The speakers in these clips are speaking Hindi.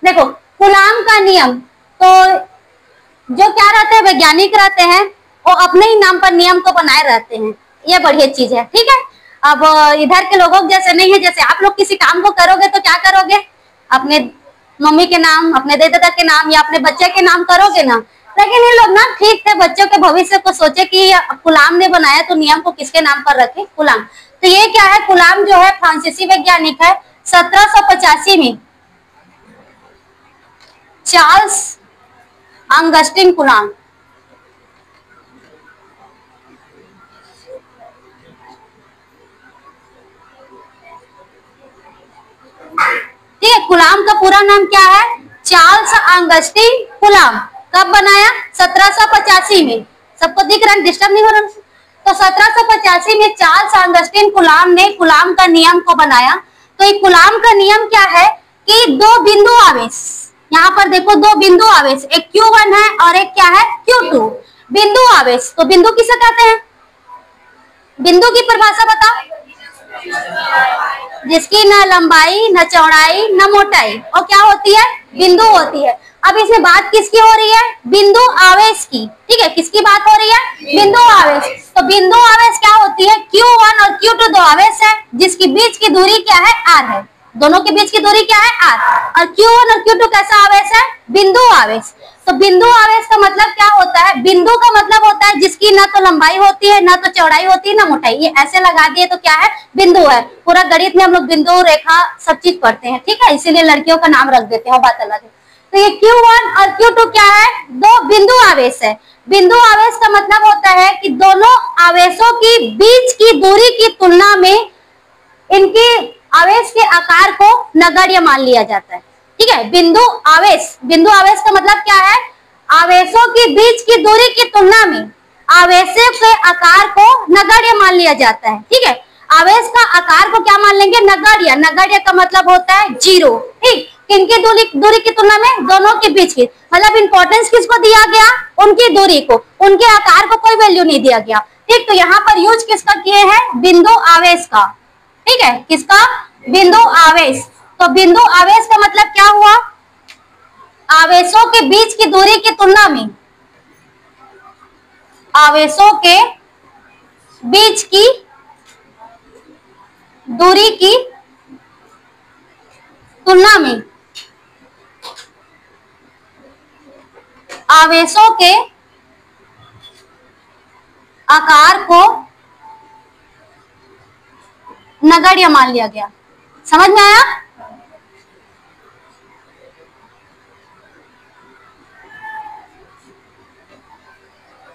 देखो कूलाम का नियम, तो जो क्या रहते हैं, वैज्ञानिक रहते हैं, वो अपने ही नाम पर नियम को बनाए रहते हैं। ये बढ़िया चीज है, ठीक है। अब इधर के लोगों जैसे नहीं है, जैसे आप लोग किसी काम को करोगे तो क्या करोगे, अपने मम्मी के नाम, अपने दादा के नाम या अपने बच्चे के नाम करोगे ना। लेकिन ये लोग ना ठीक थे, बच्चों के भविष्य को सोचे कि गुलाम ने बनाया तो नियम को किसके नाम पर रखे, गुलाम। तो ये क्या है, गुलाम जो है फ्रांसीसी वैज्ञानिक है। 1785 में चार्ल्स अंगस्टिन गुलाम, ठीक है। गुलाम का पूरा नाम क्या है, चार्ल्स अंगस्टिन गुलाम। कब बनाया, 1785 में। सबको दिख रहा है, डिस्टर्ब नहीं हो रहा। तो 1785 में चार्ल्स अंगस्टिन गुलाम ने गुलाम का नियम को बनाया। तो ये गुलाम का नियम क्या है कि दो बिंदु आवेश, यहाँ पर देखो दो बिंदु आवेश, एक Q1 है और एक क्या है Q2। बिंदु आवेश, तो बिंदु किसे कहते हैं, बिंदु की परिभाषा बताओ। जिसकी न लंबाई न चौड़ाई न मोटाई, और क्या होती है, बिंदु होती है। अब इसमें बात किसकी हो रही है, बिंदु आवेश की, ठीक है। किसकी बात हो रही है, बिंदु आवेश। तो बिंदु आवेश क्या होती है, Q1 और Q2 दो आवेश है, जिसकी बीच की दूरी क्या है, R है। दोनों के बीच की दूरी क्या है, R। और Q1 और Q2 कैसा आवेश है, बिंदु आवेश। तो बिंदु आवेश का मतलब क्या होता है, बिंदु का मतलब होता है जिसकी ना तो लंबाई होती है, ना तो चौड़ाई होती है, ना मोटाई। ये ऐसे लगा दिए तो क्या है, बिंदु है। पूरा गणित में हम लोग बिंदु रेखा सब चीज पढ़ते हैं, ठीक है। इसीलिए लड़कियों का नाम रख देते हैं, बात अलग है। तो ये Q1 और Q2 क्या है, दो बिंदु आवेश है। बिंदु आवेश का मतलब होता है कि दोनों आवेशों की बीच की दूरी की तुलना में इनके आवेश के आकार को नगण्य मान लिया जाता है, ठीक है। बिंदु आवेश, बिंदु आवेश का मतलब क्या है, आवेशों के बीच की दूरी की तुलना में आवेशों के आकार को नगण्य मान लिया जाता है, ठीक है। आवेश का आकार को क्या मान लेंगे, नगण्य। नगण्य का मतलब होता है जीरो, ठीक। किनकी दूरी की तुलना में, दोनों के बीच की, मतलब इंपॉर्टेंस किसको दिया गया, उनकी दूरी को, उनके आकार को कोई वैल्यू नहीं दिया गया, ठीक। तो यहाँ पर यूज किसका किए हैं, बिंदु आवेश का, ठीक है। किसका, बिंदु आवेश। तो बिंदु आवेश का मतलब क्या हुआ, आवेशों के बीच की दूरी की तुलना में, आवेशों के बीच की दूरी की तुलना में आवेशों के आकार को नगण्य मान लिया गया। समझ में आया,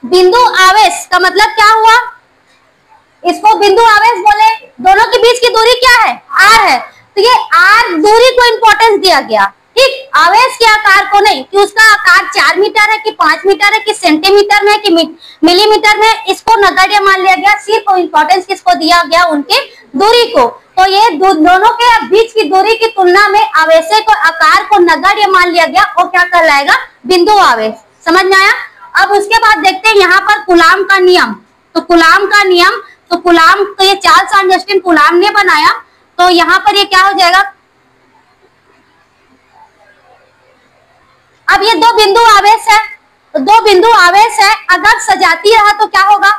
बिंदु आवेश का मतलब क्या हुआ, इसको बिंदु आवेश बोले। दोनों के बीच की दूरी क्या है, R है। तो ये R दूरी को इंपॉर्टेंस दिया गया, ठीक। आवेश के आकार को नहीं, कि उसका आकार 4 मीटर है कि 5 मीटर है कि सेंटीमीटर में है कि मिलीमीटर में, इसको नगण्य मान लिया गया। सिर्फ इंपॉर्टेंस किसको दिया गया, उनके दूरी को। तो ये दोनों के बीच की दूरी की तुलना में आवेश को आकार को नगण्य मान लिया गया, और क्या कहलाएगा, बिंदु आवेश। समझ में आया। अब उसके बाद देखते हैं यहाँ पर कूलाम का नियम। तो कूलाम का नियम, तो कूलाम तो ये चार्ल्स अंगस्टिन कूलाम ने बनाया। तो यहाँ पर ये क्या हो जाएगा, अब ये दो बिंदु आवेश है, तो दो बिंदु आवेश है, अगर सजाती रहा तो क्या होगा,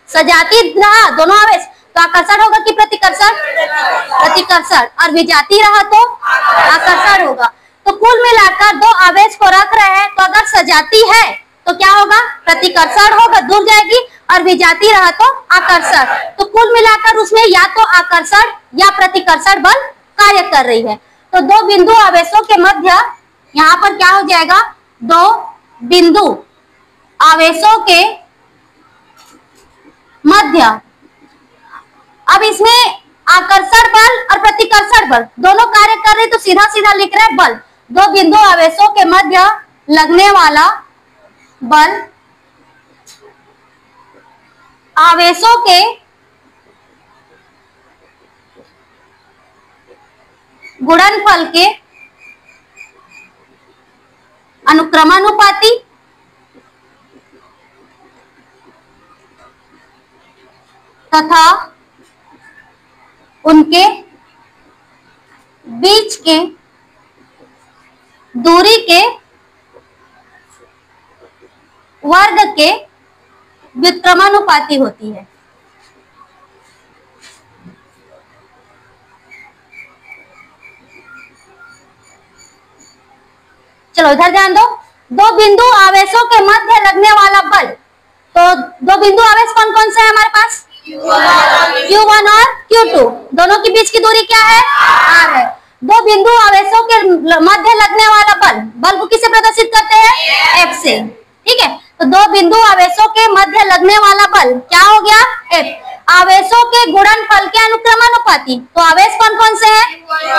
सजाती रहा दोनों आवेश तो आकर्षण होगा कि प्रतिकर्षण, प्रतिकर्षण। और विजाती रहा तो आकर्षण होगा। तो कुल मिलाकर दो आवेश को रख रहे हैं, तो अगर सजाती है तो क्या होगा, प्रतिकर्षण होगा, दूर जाएगी। और विजाती रहा तो आकर्षण। तो कुल मिलाकर उसमें या तो आकर्षण या प्रतिकर्षण बल कार्य कर रही है। तो दो बिंदु आवेशों के मध्य यहाँ पर क्या हो जाएगा, दो बिंदु आवेशों के मध्य। अब इसमें आकर्षण बल और प्रतिकर्षण बल दोनों कार्य कर रहे, तो सीधा सीधा लिख रहे हैं बल। दो बिंदु आवेशों के मध्य लगने वाला बल आवेशों के गुणनफल के अनुक्रमानुपाती तथा उनके बीच के दूरी के वर्ग के व्युत्क्रमानुपाती होती है। चलो इधर ध्यान दो, दो बिंदु आवेशों के मध्य लगने वाला बल, तो दो बिंदु आवेश कौन कौन से है हमारे पास? Q1 और Q2। दोनों के बीच की दूरी क्या है? R है। दो बिंदु आवेशों के मध्य लगने वाला बल, बल को किससे प्रदर्शित करते हैं? F से। ठीक है, तो दो बिंदु आवेशों के मध्य लगने वाला बल क्या हो गया? F। आवेशों के गुणनफल के अनुक्रमानुपाती, तो आवेश कौन कौन से हैं?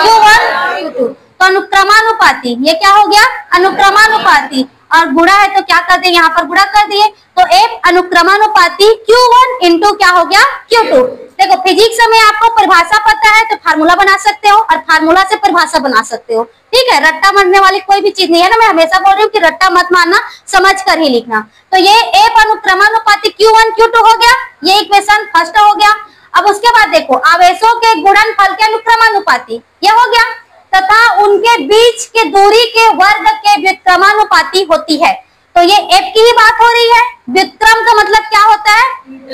Q1 Q2, तो अनुक्रमानुपाती, ये क्या हो गया? अनुक्रमानुपाती। और गुणा है तो क्या कर दिए? यहाँ पर गुणा कर दिए, तो F अनुक्रमानुपाती Q1 इंटू क्या हो गया? Q2। देखो फिजिक्स में आपको परिभाषा पता है तो फार्मूला बना सकते हो और फार्मूला से परिभाषा बना सकते हो। ठीक है, रट्टा मारने वाली कोई भी चीज नहीं है ना, मैं हमेशा बोल रही हूँ कि रट्टा मत मारना, समझ कर ही लिखना। तो ये F अनुक्रमानुपाती Q1 Q2 हो गया, ये इक्वेशन फर्स्ट हो गया। अब उसके बाद देखो आवेशों के गुणनफल के अनुक्रमानुपाती, ये हो गया, तथा उनके बीच के दूरी के वर्ग के व्युत्क्रमानुपाती होती है। तो ये F की ही बात हो रही है। व्युत्क्रम का मतलब क्या होता है?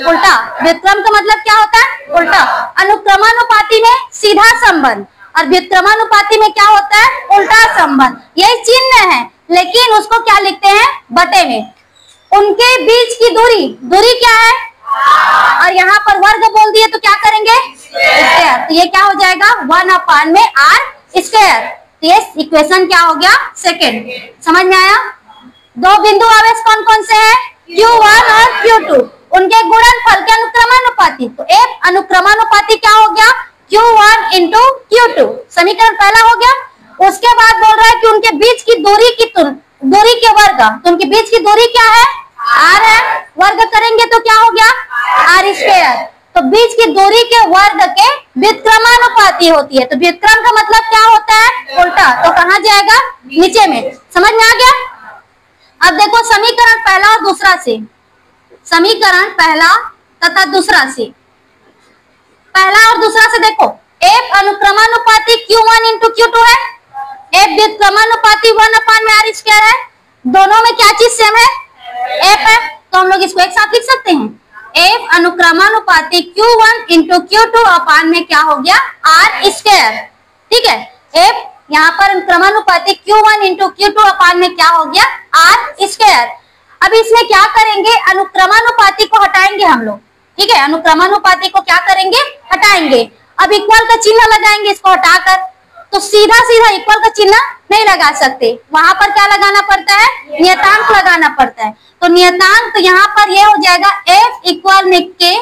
उल्टा। व्युत्क्रम का मतलब क्या होता है? उल्टा। अनुक्रमानुपाती में सीधा संबंध और व्युत्क्रमानुपाती में क्या होता है? उल्टा संबंध। ये चिन्ह है लेकिन उसको क्या लिखते हैं? बटे में। उनके बीच की दूरी, दूरी क्या है? और यहाँ पर वर्ग बोल दिए तो क्या करेंगे? स्क्वायर। तो ये क्या हो जाएगा? 1 में R स्क्वायर। तो ये इक्वेशन क्या हो गया? सेकेंड। समझ में आया? दो बिंदु आवेश कौन कौन से हैं? Q1 और Q2, उनके गुणनफल के अनुक्रमानुपाती, तो F अनुक्रमानुपाती क्या हो गया? Q1 इंटू Q2, समीकरण पहला हो गया। उसके बाद बोल रहा है कि उनके बीच की दूरी की दूरी के वर्ग, तो उनके बीच की दूरी क्या है? R है। वर्ग करेंगे तो क्या हो गया? R square. तो बीच की दूरी के वर्ग के व्युत्क्रमानुपाती होती है। तो व्युत्क्रम का मतलब क्या होता है? उल्टा। तो कहाँ जाएगा? नीचे में। समझ में आ गया? अब देखो समीकरण पहला और दूसरा से, समीकरण पहला तथा दूसरा से, पहला और दूसरा से देखो F अनुक्रमानुपाती Q1 इंटू Q2 है, F व्युत्क्रमानुपाती 1 में R स्क्वायर है। दोनों में क्या चीज सेम है? F है, तो हम लोग इसको एक साथ लिख सकते हैं। F अनुक्रमानुपाती Q1 इंटू Q2 में क्या हो गया? R square. ठीक है, F यहाँ पर अनुक्रमानुपाती Q1 इंटू Q2 में क्या हो गया? R square. अब इसमें क्या करेंगे? अनुक्रमानुपाती को हटाएंगे हम लोग। ठीक है, अनुक्रमानुपाती को क्या करेंगे? हटाएंगे। अब इक्वल का चिन्ह लगाएंगे इसको हटाकर, तो सीधा सीधा इक्वल का चिन्ह नहीं लगा सकते, वहां पर क्या लगाना पड़ता है? नियतांक लगाना पड़ता है। तो नियतांक, तो यहाँ पर ये हो जाएगा F इक्वल में K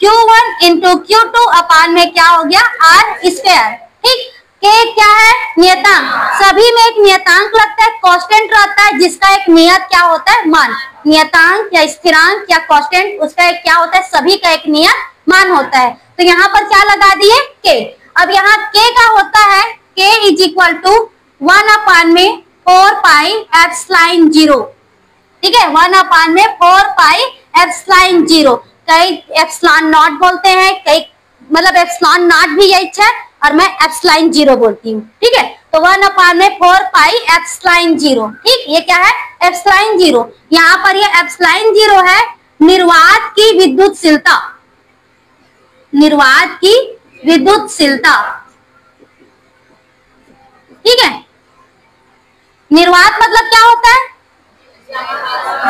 Q1 इंटू Q2 में क्या हो गया? R square. ठीक, K क्या है? नियतांक। सभी में एक नियतांक लगता है, कांस्टेंट रहता है जिसका एक नियत क्या होता है? मान। नियतांक या स्थिरांक या कांस्टेंट, उसका एक क्या होता है? सभी का एक नियत मान होता है। तो यहाँ पर क्या लगा दिए? K। अब यहाँ K का होता है K इज इक्वल टू 1 में 4 पाई एप्सिलॉन 0। ठीक है, 1 में 4 पाई एप्सिलॉन 0। कई एप्सिलॉन नॉट बोलते हैं, कई मतलब एप्सिलॉन नॉट भी यही है और मैं एप्सिलॉन 0 बोलती हूँ। ठीक है, तो 1 में 4 पाई एप्सिलॉन 0। ठीक, ये क्या है? एप्सिलॉन 0। यहाँ पर ये एप्सिलॉन 0 है निर्वात की विद्युतशीलता, निर्वात की विद्युतशीलता। ठीक है, निर्वात मतलब क्या होता है?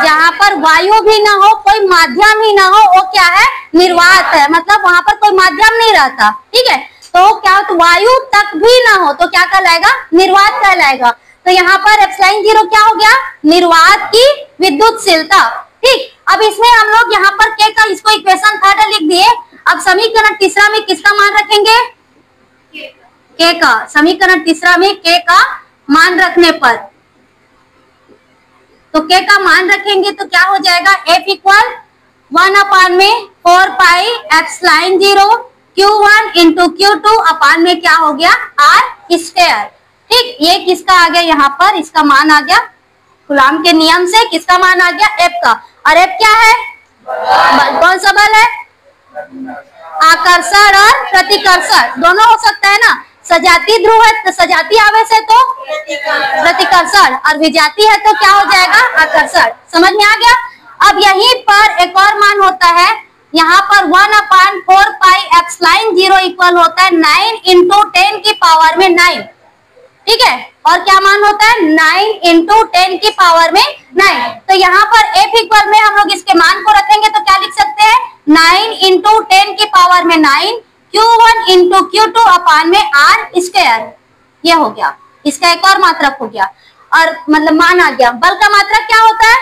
जहाँ पर वायु भी ना हो, कोई माध्यम ही ना हो, वो क्या है? निर्वात है। मतलब वहां पर कोई माध्यम नहीं रहता। ठीक है, तो क्या तो वायु तक भी ना हो तो क्या कहलाएगा? निर्वात कहलाएगा। तो यहाँ पर एप्सिलॉन 0 क्या हो गया? निर्वात की विद्युतशीलता। ठीक, अब इसमें हम लोग यहाँ पर K का, इसको इक्वेशन थर्ड लिख दिए। अब समीकरण तीसरा में किसका मान रखेंगे? K का। समीकरण तीसरा में K का मान रखने पर, तो K का मान रखेंगे तो क्या हो जाएगा? F इक्वल 1 में 4 pi epsilon 0 Q1 into Q2 में क्या हो गया? R square. ठीक, ये किसका आ गया? यहाँ पर इसका मान आ गया कूलॉम के नियम से, किसका मान आ गया? F का। और F क्या है? कौन सा बल है? आकर्षण और प्रतिकर्षण दोनों हो सकता है ना। सजातीय ध्रुव है तो सजातीय आवेश है तो प्रतिकर्षण, और विजातीय है तो क्या हो जाएगा आकर्षण। समझ में आ गया। अब यहीं पर एक और मान होता है, यहाँ पर 1/4 पाई एप्सिलॉन 0 इक्वल होता है 9 इंटू 10 की पावर में 9। ठीक है, और क्या मान होता है 9 इंटू 10 की पावर में 9। तो यहाँ पर F इक्वल में हम लोग इसके मान को रखेंगे तो क्या लिख सकते हैं 9 इंटू 10 की पावर में 9 Q1 इंटू Q2 अपान में R स्क्वायर। ये हो गया, इसका एक और मात्रक हो गया, और मतलब मान आ गया। बल का मात्रक क्या होता है,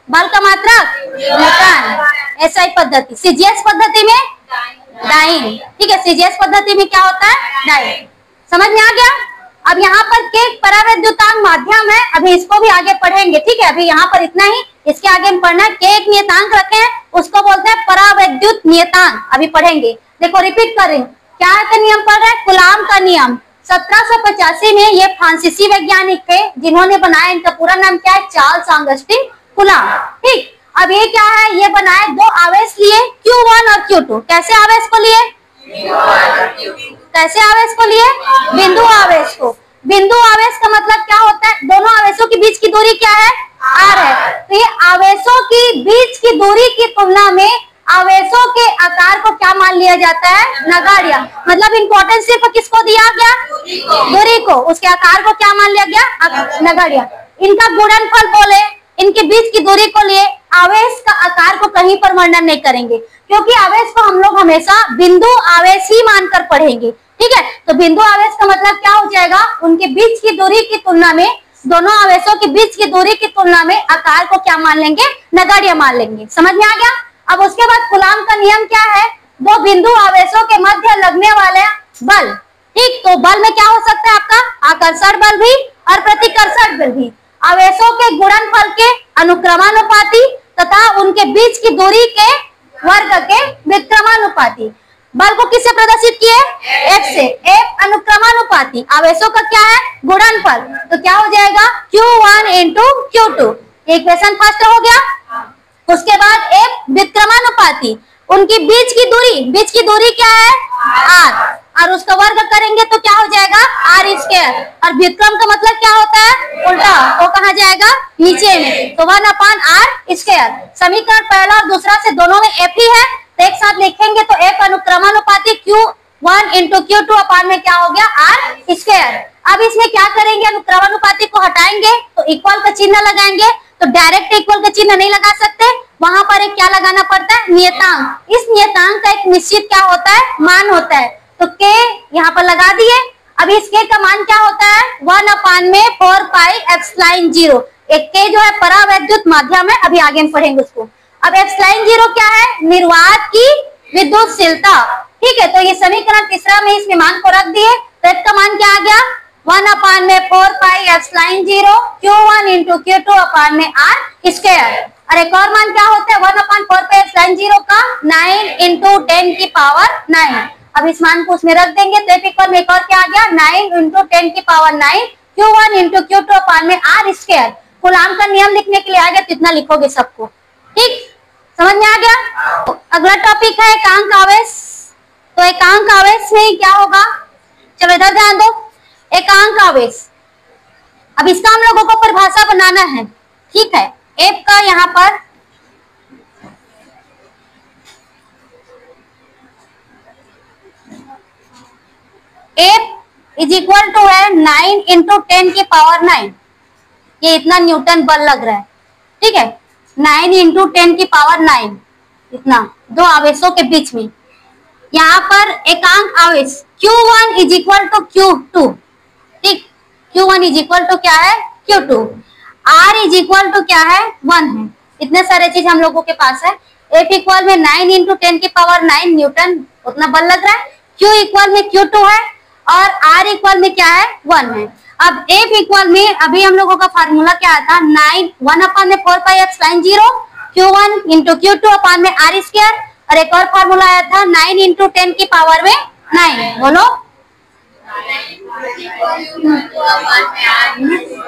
बल का मात्रक न्यूटन। एसआई पद्धति, सीजीएस पद्धति में डाइन। ठीक है, सीजीएस पद्धति में क्या होता है डाइन। समझ में आ गया। अब यहाँ पर के परावैद्युतांक माध्यम है, अभी इसको भी आगे पढ़ेंगे। ठीक है, अभी यहाँ पर इतना ही, इसके आगे हम पढ़ना है। के एक नियतांक रखे हैं, उसको बोलते हैं परावैद्युत नियतांक, अभी पढ़ेंगे। देखो रिपीट कर रही हूँ, क्या का नियम पढ़ रहे हैं, कूलाम का नियम। 1785 में ये फ्रांसीसी वैज्ञानिक थे जिन्होंने बनाया, इनका पूरा नाम क्या है, चार्ल्स ऑगस्टिन कूलाम। ठीक, अब ये क्या है, ये बनाए, दो आवेश लिए Q1 और Q2। कैसे आवेश को लिए, कैसे आवेश को लिए, बिंदु आवेश को। बिंदु आवेश का मतलब क्या होता है, दोनों आवेशों के बीच की दूरी क्या है r है। तो ये आवेशों की बीच की दूरी की तुलना में आवेशों के आकार को क्या मान लिया जाता है, नगाड़िया। मतलब इम्पोर्टेंस सिर्फ किसको दिया गया, दूरी को, उसके आकार को क्या मान लिया गया, नगाड़िया। इनका गुणनफल बोले, इनके बीच की दूरी को लिए, आवेश का आकार को कहीं पर वर्णन नहीं करेंगे, क्योंकि आवेश को हम लोग हमेशा बिंदु आवेश ही मानकर पढ़ेंगे। ठीक है, तो बिंदु आवेश का मतलब क्या हो जाएगा, उनके बीच की दूरी की तुलना में, दोनों आवेशों के बीच की दूरी की तुलना में आकार को क्या मान लेंगे, नगाड़िया मान लेंगे। समझ में आ गया। अब उसके बाद कूलाम का नियम क्या है, दो बिंदु आवेशों के मध्य लगने वाले बल। ठीक, तो बल में क्या हो सकता है आपका, आकर्षण बल भी और प्रतिकर्षण बल भी। आवेशों के गुणनफल के अनुक्रमानुपाती तथा उनके बीच की दूरी के वर्ग के व्युत्क्रमानुपाती। बल को किससे प्रदर्शित किए, F से। F अनुक्रमानुपाती, आवेशों का क्या है, गुणनफल, तो क्या हो जाएगा Q1 into Q2। Equation first हो गया। उसके बाद F व्युत्क्रमानुपाती, उनकी बीच की दूरी क्या है R, और उसका वर्ग करेंगे तो क्या हो जाएगा R स्क्वायर। और व्युत्क्रम का मतलब क्या होता है, उल्टा, वो कहाँ जाएगा, नीचे में, तो 1/R स्क्वायर। समीकरण पहला और दूसरा से दोनों में F ही है, तो एक साथ लिखेंगे तो F अनुक्रमानुपाती Q1 इंटू Q2 अपान में क्या हो गया R स्क्वायर। अब इसमें क्या करेंगे, अनुक्रमानुपाती को हटाएंगे तो इक्वल का चिन्ह लगाएंगे। तो डायरेक्ट इक्वल का चिन्ह नहीं लगा सकते, वहां पर एक क्या लगाना पड़ता है, नियतांक। इस नियतांक का एक निश्चित क्या होता है, मान होता है। तो K यहाँ पर लगा दिए। अब इस K का मान क्या होता है, 1/4 पाई एप्सिलॉन 0। एक K जो है परावैद्युत माध्यम है, अभी आगे हम पढ़ेंगे उसको। अब एप्सिलॉन 0 क्या है, निर्वात की विद्युतशीलता। ठीक है, तो ये समीकरण तीसरा में इसमें मान को रख दिए, तो इसका मान क्या आ गया, 1/4 pi epsilon 0 Q1 into Q2 अपान में R स्क्वायर। और एक और मान क्या होता है, 1/4 पाई एप्सिलॉन 0 का 9 इंटू 10 की पावर 9। अब इस मान को उसमें रख देंगे तो इक्वल में एक और क्या आ गया, 9 इंटू 10 की पावर 9 Q1 इंटू Q2 अपान में R स्क्वायर। कूलाम का नियम लिखने के लिए आ गया, तो इतना लिखोगे सबको। ठीक, समझ में आ गया। अगला टॉपिक है एकांक आवेश। तो एकांक आवेश में क्या होगा, चलो इधर ध्यान दो। एकांक आवेश, अब इसका हम लोगों को परिभाषा बनाना है। ठीक है, F का यहाँ पर F इज इक्वल टू है 9 इंटू 10 की पावर 9। ये इतना न्यूटन बल लग रहा है। ठीक है, 9 इंटू 10 की पावर 9, इतना दो आवेशों के बीच में। यहाँ पर एकांक आवेश Q1 is equal to Q2। ठीक, Q1 इज इक्वल टू क्या है, Q2। R is equal to क्या है, 1 है। इतने सारे चीज हम लोगों के पास है। F इक्वल में 9 इंटू 10 की पावर 9 न्यूटन उतना बल लग रहा है। Q इक्वल में Q2 है और R इक्वल में क्या है, 1 है। अब F इक्वल में अभी हम लोगों का फार्मूला क्या आता, 1/4 pi epsilon 0 Q1 into Q2 अपान में R स्क्वायर। और एक और फार्मूला आया था 9 इंटू 10 की पावर में 9। बोलो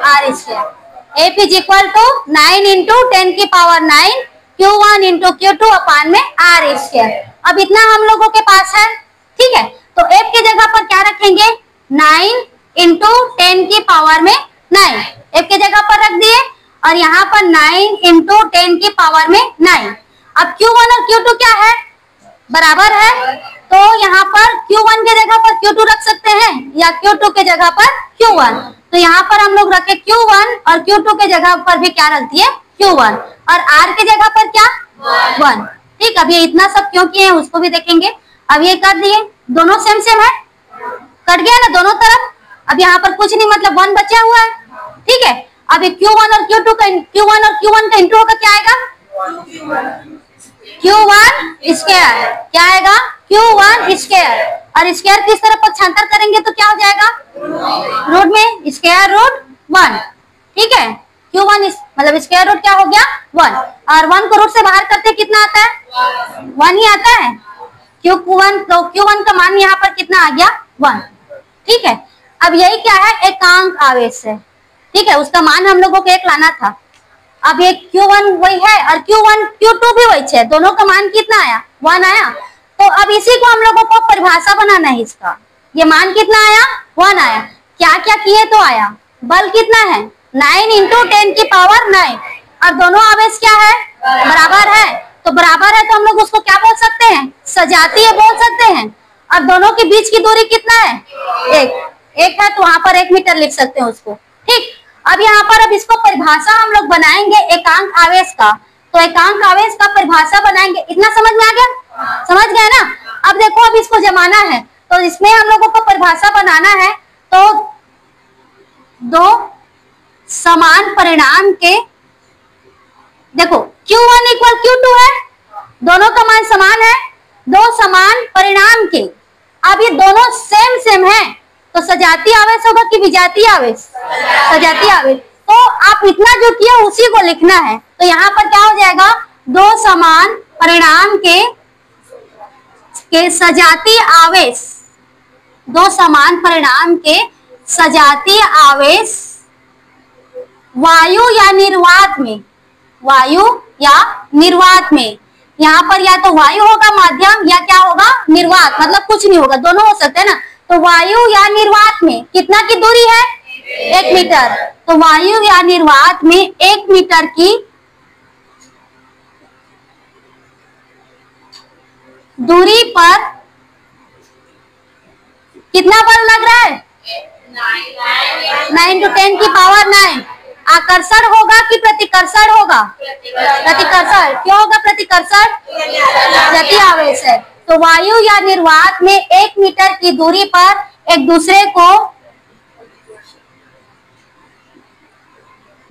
R square. F is equal to 9 into 10 की पावर 9 Q1 इंटू Q2 अपान में R स्क्वायर। अब इतना हम लोगों के पास है। ठीक है, तो F की जगह पर क्या रखेंगे, 9 इंटू 10 की पावर में 9, F की जगह पर रख दिए, और यहाँ पर 9 इंटू 10 की पावर में 9। अब Q1 और Q2 क्या है, बराबर है, तो यहाँ पर Q1 के जगह पर Q2 रख सकते हैं या Q2 के जगह पर Q1। तो यहाँ पर हम लोग रखे Q1 और Q2 के जगह पर भी क्या रख दिए, Q1, और R के जगह पर क्या, 1। ठीक, अब ये इतना सब क्यों किए हैं उसको भी देखेंगे। अब ये कर दिए, दोनों सेम सेम है, कट गया ना दोनों तरफ। अब यहाँ पर कुछ नहीं, मतलब 1 बचा हुआ है। ठीक है, अब ये Q1 और Q2 का इंटू होगा, क्या आएगा, Q1 स्क्वायर, क्या आएगा, Q1 स्क्वायर, और स्क्वायर किस तरफ पक्षांतर करेंगे तो क्या हो जाएगा, रूट में, स्क्वायर रूट 1। ठीक है, Q1 मतलब स्क्वायर रूट क्या हो गया, 1, और 1 को रूट से बाहर करते कितना आता है, 1 ही आता है। Q1, तो Q1 का मान यहाँ पर कितना आ गया, 1। ठीक है, अब यही क्या है, एकांक आवेश है। ठीक है, उसका मान हम लोगों को 1 लाना था। अब ये Q1 वही है और Q1 Q2 भी वही है, दोनों का मान कितना आया, 1 आया। तो अब इसी को हम लोगों को परिभाषा बनाना है इसका। ये मान कितना आया, 1 आया। क्या क्या किए तो आया, बल कितना है, 9 इंटू 10 की पावर 9, और दोनों आवेश क्या है, बराबर है। तो बराबर है तो हम लोग उसको क्या बोल सकते हैं, सजातीय बोल सकते हैं। और दोनों के बीच की दूरी कितना है, 1 है, तो वहां पर 1 मीटर लिख सकते हैं उसको। ठीक, अब यहाँ पर अब इसको परिभाषा हम लोग बनाएंगे एकांक आवेश का। तो एकांक आवेश का परिभाषा बनाएंगे, इतना समझ में आ गया, समझ गए ना। अब देखो, अब इसको जमाना है, तो इसमें हम लोगों को परिभाषा बनाना है। तो दो समान परिणाम के, देखो Q1 इक्वल Q2 है, दोनों का मान समान है, दो समान परिणाम के। अब ये दोनों सेम सेम है, तो सजातीय आवेश होगा कि विजातीय आवेश, सजातीय आवेश। तो आप इतना जो किया उसी को लिखना है। तो यहाँ पर क्या हो जाएगा, दो समान परिणाम के सजातीय आवेश, दो समान परिणाम के सजातीय आवेश वायु या निर्वात में, वायु या निर्वात में। यहाँ पर या तो वायु होगा माध्यम या क्या होगा, निर्वात, मतलब कुछ नहीं होगा, दोनों हो सकते हैं ना। तो वायु या निर्वात में कितना की दूरी है, 1 मीटर। तो वायु या निर्वात में 1 मीटर की दूरी पर कितना बल लग रहा है, 9 × 10 की पावर 9। आकर्षण होगा कि प्रतिकर्षण होगा, प्रतिकर्षण। क्यों होगा प्रतिकर्षण, गति आवेश है। तो वायु या निर्वात में 1 मीटर की दूरी पर एक दूसरे को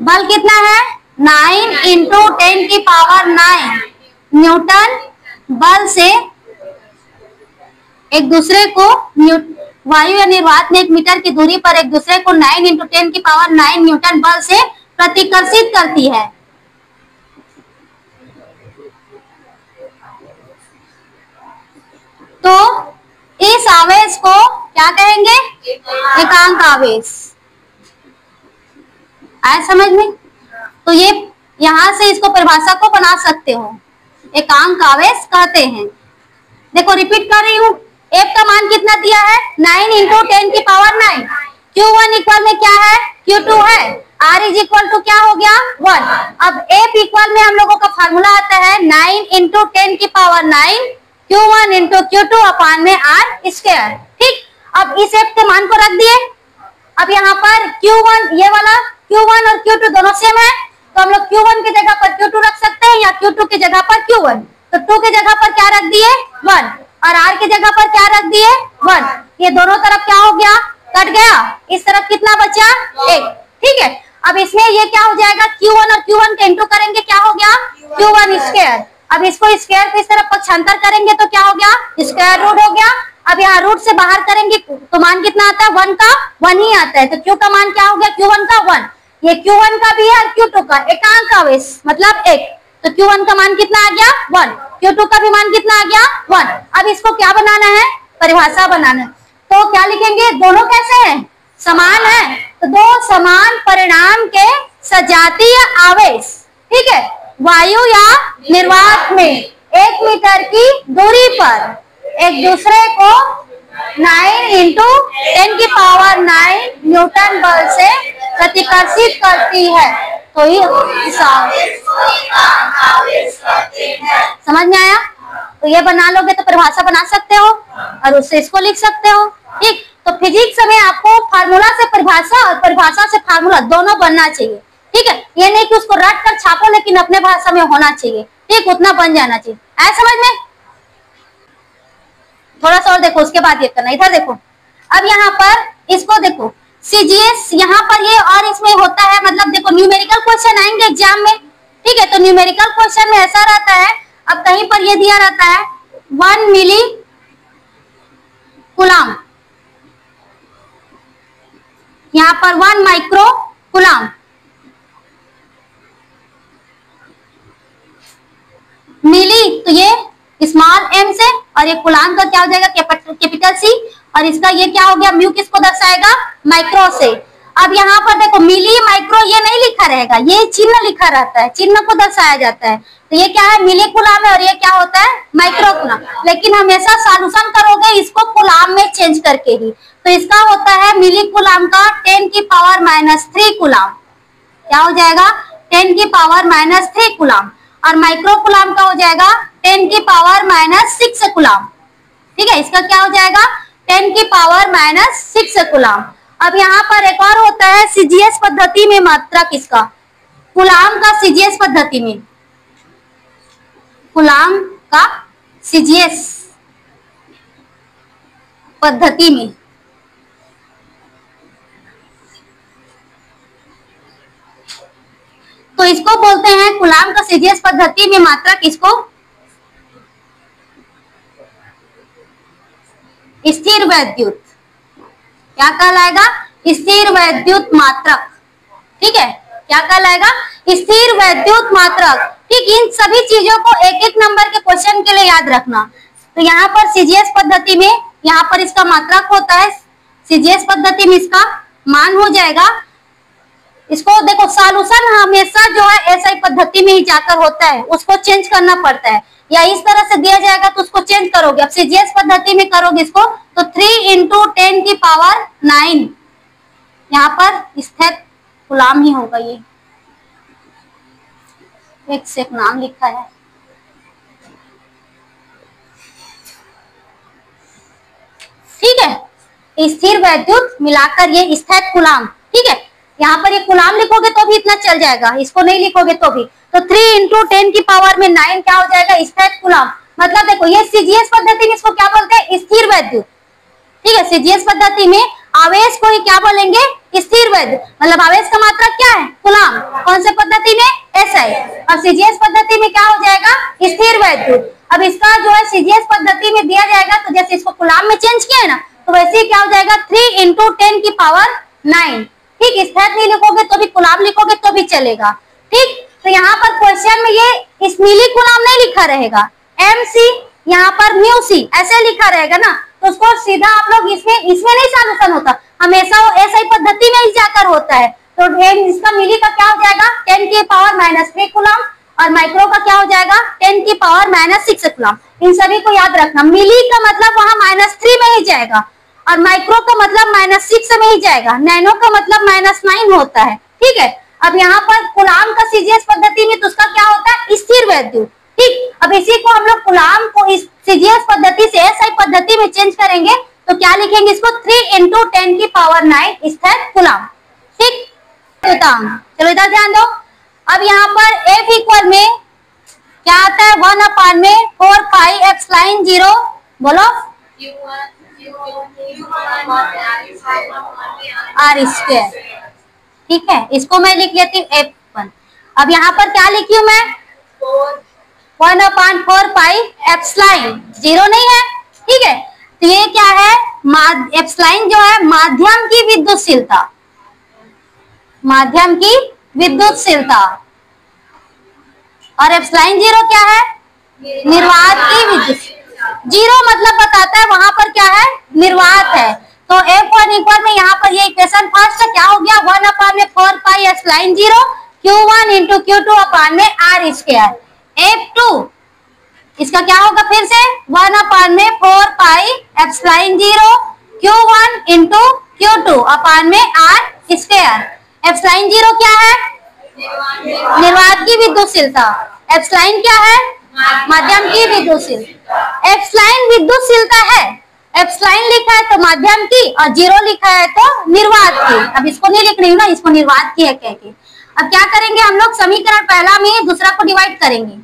बल कितना है, 9 इंटू 10 की पावर 9 न्यूटन बल से एक दूसरे को, वायु या निर्वात में 1 मीटर की दूरी पर एक दूसरे को 9 इंटू 10 की पावर 9 न्यूटन बल से प्रतिकर्षित करती है। तो इस आवेश को क्या कहेंगे, एकांक आवेश। आया समझ में। तो ये यहां से इसको परिभाषा को बना सकते हो, एकांक आवेश कहते हैं। देखो रिपीट कर रही हूँ, F का मान कितना दिया है, 9 इंटू 10 की पावर 9। Q1 इक्वल में क्या है, Q2 है। R इज इक्वल टू क्या हो गया, 1। अब F इक्वल में हम लोगों का फार्मूला आता है 9 इंटू 10 की पावर 9 Q1 इंटू Q2 अपान में R स्क्वायर। ठीक, अब इस F के मान को रख दिए। अब यहाँ पर Q1, ये वाला Q1 और Q2 दोनों सेम है, तो हम लोग Q1 की जगह पर Q2 रख सकते हैं या Q2 की जगह पर Q1। तो 2 की जगह पर क्या रख दिए, 1, और R की जगह पर क्या रख दिए, 1। ये दोनों तरफ क्या हो गया, कट गया। इस तरफ कितना बचा, 1। ठीक है, अब इसमें ये क्या हो जाएगा, Q1 और Q1 के इंटू करेंगे, क्या हो गया, Q1 स्क्वायर। अब इसको स्क्वायर को इस तरफ पक्षांतर करेंगे तो क्या हो गया, स्क्वायर रूट हो गया। अब यहाँ रूट से बाहर करेंगे तो मान कितना आता है, 1 का 1 ही आता है। तो Q का मान क्या हो गया, Q1 का 1। ये Q1 का भी है और Q2 का, एकांक आवेश मतलब 1। तो Q1 का मान कितना आ गया, 1। Q2 का भी मान कितना आ गया, 1। अब इसको क्या बनाना है, परिभाषा बनाना है। तो क्या लिखेंगे, दोनों कैसे हैं, समान है। तो दो समान परिणाम के सजातीय आवेश, ठीक है, वायु या निर्वात में 1 मीटर की दूरी पर एक दूसरे को 9 इंटू 10 की पावर 9 न्यूटन बल से प्रतिकर्षित करती है। तो ये समझ में आया? तो ये बना लोगे तो परिभाषा बना सकते हो और उससे इसको लिख सकते हो। ठीक, तो फिजिक्स में आपको फार्मूला से परिभाषा और परिभाषा से फार्मूला दोनों बनना चाहिए। ठीक है, ये नहीं कि उसको रट कर छापो, लेकिन अपने भाषा में होना चाहिए। ठीक, उतना बन जाना चाहिए। आया समझ में? थोड़ा सा और देखो, उसके बाद ये करना। इधर देखो, अब यहाँ पर इसको देखो, सीजीएस यहाँ पर ये और इसमें होता है, मतलब देखो न्यूमेरिकल क्वेश्चन आएंगे एग्जाम में। ठीक है, तो न्यूमेरिकल क्वेश्चन में ऐसा रहता है, अब कहीं पर ये दिया रहता है 1 मिली कूलाम, यहाँ पर 1 माइक्रो कूलाम, मिली तो ये स्मॉल एम से, और ये कूलाम का क्या हो जाएगा कैपिटल सी, और इसका ये क्या हो गया म्यू, किसको दर्शाएगा माइक्रो से। अब यहाँ पर देखो मिली माइक्रो ये नहीं लिखा रहेगा, ये चिन्ह लिखा रहता है, चिन्ह को दर्शाया जाता है। तो ये क्या है मिली कूलाम है, और ये क्या होता है माइक्रो कूलाम। लेकिन हमेशा सॉल्यूशन करोगे इसको कूलाम में चेंज करके ही। तो इसका होता है मिली कूलाम का 10 की पावर -3 कूलाम, क्या हो जाएगा 10 की पावर -3 कूलाम, और माइक्रो कूलाम का हो जाएगा 10 की पावर -6 कूलाम। ठीक है, इसका क्या हो जाएगा 10 की पावर -6 कूलाम। अब यहाँ पर एक और होता है सीजीएस पद्धति में मात्रा किसका, कूलाम का सीजीएस पद्धति में, कूलाम का सीजीएस पद्धति में। तो इसको बोलते हैं कूलाम का सीजीएस पद्धति में मात्रा किसको, स्थिर वैद्युत, क्या कहलाएगा स्थिर वैद्युत मात्रक। ठीक है, क्या कहलाएगा स्थिर वैद्युत मात्रक। ठीक, इन सभी चीजों को एक एक नंबर के क्वेश्चन के लिए याद रखना। तो यहाँ पर सीजीएस पद्धति में यहाँ पर इसका मात्रक होता है, सीजीएस पद्धति में इसका मान हो जाएगा। इसको देखो सॉल्यूशन हमेशा जो है एसआई पद्धति में ही जाकर होता है, उसको चेंज करना पड़ता है, या इस तरह से दिया जाएगा तो उसको चेंज करोगे। अब सीजीएस पद्धति में करोगे इसको तो 3 इंटू 10 की पावर 9 यहाँ पर स्थिर कूलाम ही होगा। ये एक से एक नाम लिखा है। ठीक है, स्थिर वैद्युत मिलाकर ये स्थिर कूलाम। ठीक है, यहाँ पर ये कूलाम लिखोगे तो भी इतना चल जाएगा, इसको नहीं लिखोगे तो भी। तो 3 इंटू 10 की पावर में 9 क्या हो जाएगा स्थिर कूलाम। मतलब देखो ये सीजीएस पद्धति में इसको क्या बोलते हैं स्थिर वैद्युत। ठीक है, सीजीएस पद्धति में आवेश को ही क्या बोलेंगे स्थिर वैद्युत, मतलब आवेश का मात्रा क्या है कूलाम। कौन से पद्धति में एसआई, और सीजीएस पद्धति में क्या हो जाएगा स्थिर वैद्युत। अब इसका जो है सीजीएस पद्धति में दिया जाएगा तो जैसे इसको कूलाम में चेंज किया है ना, तो वैसे ही क्या हो जाएगा 3 इंटू 10 की पावर 9। ठीक, स्थिर नहीं लिखोगे तो भी कूलाम लिखोगे तो भी चलेगा। ठीक, तो यहाँ पर क्वेश्चन में ये इस मिली कूलाम नहीं लिखा रहेगा, MC यहाँ पर म्यू सी ऐसे लिखा रहेगा ना, तो उसको सीधा आप लोग इसमें नहीं सॉल्यूशन होता, हमेशा वो एसआई पद्धति में ही जाकर होता है। तो इसका मिली का क्या हो जाएगा 10 की पावर -3 कूलाम, और माइक्रो का क्या हो जाएगा 10 की पावर -6 कूलाम। इन सभी को याद रखना, मिली का मतलब वहां -3 में ही जाएगा, और माइक्रो का मतलब -6 में ही जाएगा, नैनो का मतलब -9 होता है। ठीक है, अब यहाँ पर कूलाम का सीजीएस पद्धति में तो उसका क्या होता है स्थिर वैद्युत। ठीक, अब इसी को हम लोग कूलाम को इस सीजीएस पद्धति से एसआई पद्धति में चेंज करेंगे तो क्या लिखेंगे इसको 3 इंटू 10 की पावर 9 स्थिर कूलाम। ठीक, चलो इधर ध्यान दो। अब यहाँ पर F इक्वल में क्या आता है 1/4 पाई एप्सिलॉन 0 बोलो R स्क्वायर। ठीक है, इसको मैं लिख लेती हूँ F1। अब यहाँ पर क्या लिखी हूँ मैं 1/4 पाई एप्सिलॉन 0 नहीं है। ठीक है, तो ये क्या है एप्सिलॉन जो है माध्यम की विद्युतशीलता, माध्यम की विद्युतशीलता, और एप्सिलॉन 0 क्या है निर्वात की विद्युत। 0 मतलब बताता है वहां पर क्या है निर्वात है। तो F1 इक्वल में यहाँ पर ये इक्वेशन फर्स्ट क्या हो गया 1/4 pi epsilon 0 Q1 into Q2 अपान में R स्क्वायर। F2 इसका क्या होगा फिर से 1 में 4 pi epsilon 0 Q1 into Q2 अपान में R स्क्वायर। एप्सिलॉन 0 क्या है? निर्वात की विद्युतशीलता। एप्सिलॉन क्या है? माध्यम की विद्युतशीलता। एप्सिलॉन विद्युतशीलता है, एप्सिलॉन लिखा है तो माध्यम की और 0 लिखा है तो निर्वात की। अब इसको नहीं लिख रही हूँ ना, इसको निर्वात की है कह के। अब क्या करेंगे हम लोग, समीकरण पहला में दूसरा को डिवाइड करेंगे।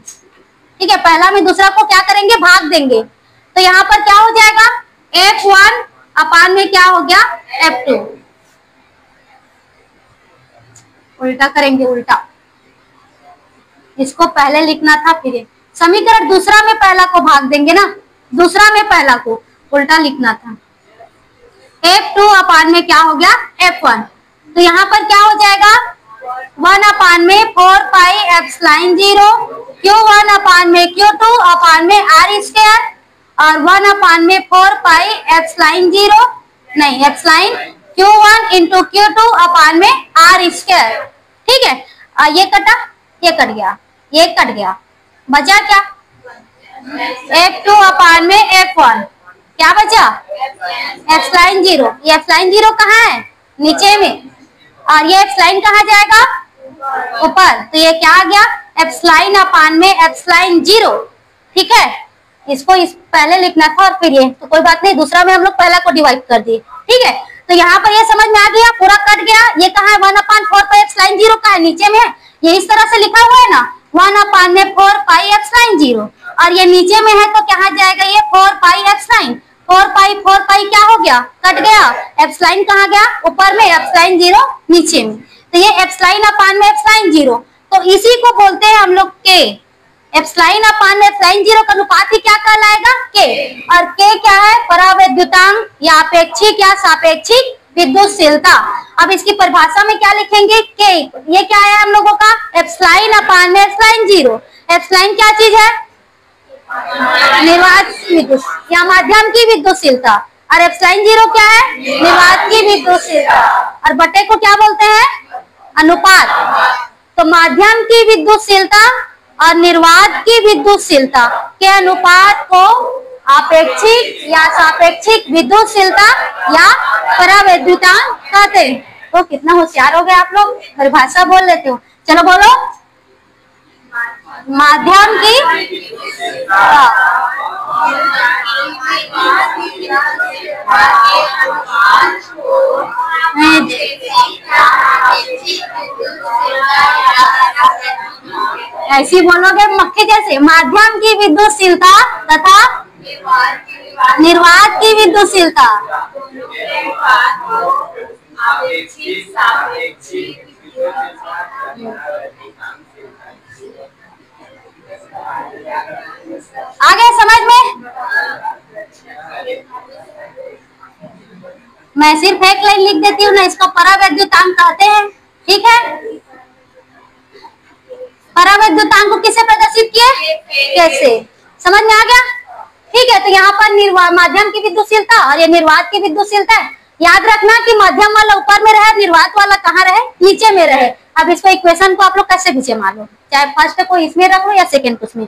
ठीक है, पहला में दूसरा को क्या करेंगे, भाग देंगे। तो यहाँ पर क्या हो जाएगा, F1 अपान में क्या हो गया F2। उल्टा करेंगे, उल्टा, इसको पहले लिखना था फिर समीकरण दूसरा में पहला को भाग देंगे ना, दूसरा में पहला को उल्टा लिखना था। F2 अपान में क्या हो गया F1। तो यहाँ पर क्या हो जाएगा 1 अपान में 4 पाई एप्सिलॉन 0 Q1 अपान में Q2 अपान में R स्क्वायर और 1 अपान में 4 पाई एप्सिलॉन 0 नहीं एप्सिलॉन Q1 इंटू Q2 अपान में R स्क्वायर। ठीक है, ये कटा, ये कट गया, ये कट गया, बचा क्या F2 अपान में F1, क्या बचा एप्सिलॉन 0। ये एप्सिलॉन 0 कहाँ है, नीचे में, और ये एप्सिलॉन कहाँ जाएगा, ऊपर। तो ये क्या आ गया एप्सिलॉन अपान में एप्सिलॉन 0। ठीक है, इसको इस पहले लिखना था और फिर ये, तो कोई बात नहीं, दूसरा में हम लोग पहला को डिवाइड कर दिए। ठीक है, तो यहाँ पर ये समझ में आ गया, पूरा कट गया। ये कहाँ है 1 अपान 4 पाई एप्सिलॉन 0 का है, नीचे में है, ये इस तरह से लिखा हुआ है ना 1 अपान में 4 पाई एप्सिलॉन 0 और ये नीचे में है तो कहाँ जाएगा ये 4 पाई एप्सिलॉन। 4 पाई क्या हो गया, कट गया, एप्सिलॉन कहाँ गया, ऊपर में, एप्सिलॉन 0 नीचे में। तो ये एप्सिलॉन अपान में एप्सिलॉन 0, तो इसी को बोलते हैं हम लोग के। एप्सिलॉन अपान में एप्सिलॉन 0 का अनुपात ही क्या कहलाएगा, के। और के क्या है, परावैद्युतांक या अपेक्षिक या सापेक्षिक विद्युतशीलता। अब इसकी परिभाषा में क्या लिखेंगे, के। ये क्या है हम लोगों का, एप्सिलॉन अपान में एप्सिलॉन 0। एप्सिलॉन क्या चीज है, निर्वात विद्युत या माध्यम की विद्युतशीलता, और एप्सिलॉन 0 क्या है, निर्वात की विद्युतशीलता, और बटे को क्या बोलते हैं, अनुपात। तो माध्यम की विद्युतशीलता और निर्वात की विद्युतशीलता के अनुपात को आपेक्षिक या सापेक्षिक विद्युतशीलता या परावैद्युतांक कहते हैं। तो कितना होशियार हो गए आप लोग, परिभाषा बोल लेते हो। चलो बोलो, माध्यम की ऐसी बोलोगे मक्खी जैसे, माध्यम की विद्युतशीलता तथा निर्वात की विद्युतशीलता। आगे समझ में, मैं सिर्फ एक लाइन लिख देती हूँ ना, इसको परावैद्युतांक कहते हैं। ठीक है, परावैद्युतांक को किसे प्रदर्शित किए, कैसे, समझ में आ गया। ठीक है, तो यहाँ पर माध्यम की विद्युतशीलता और ये निर्वात की विद्युतशीलता है। याद रखना कि माध्यम वाला ऊपर में रहे, निर्वात वाला कहाँ रहे, नीचे में रहे। अब इसको इक्वेशन को आप लोग कैसे पीछे मान लो, चाहे फर्स्ट को इसमें रख लो या सेकंड को उसमें,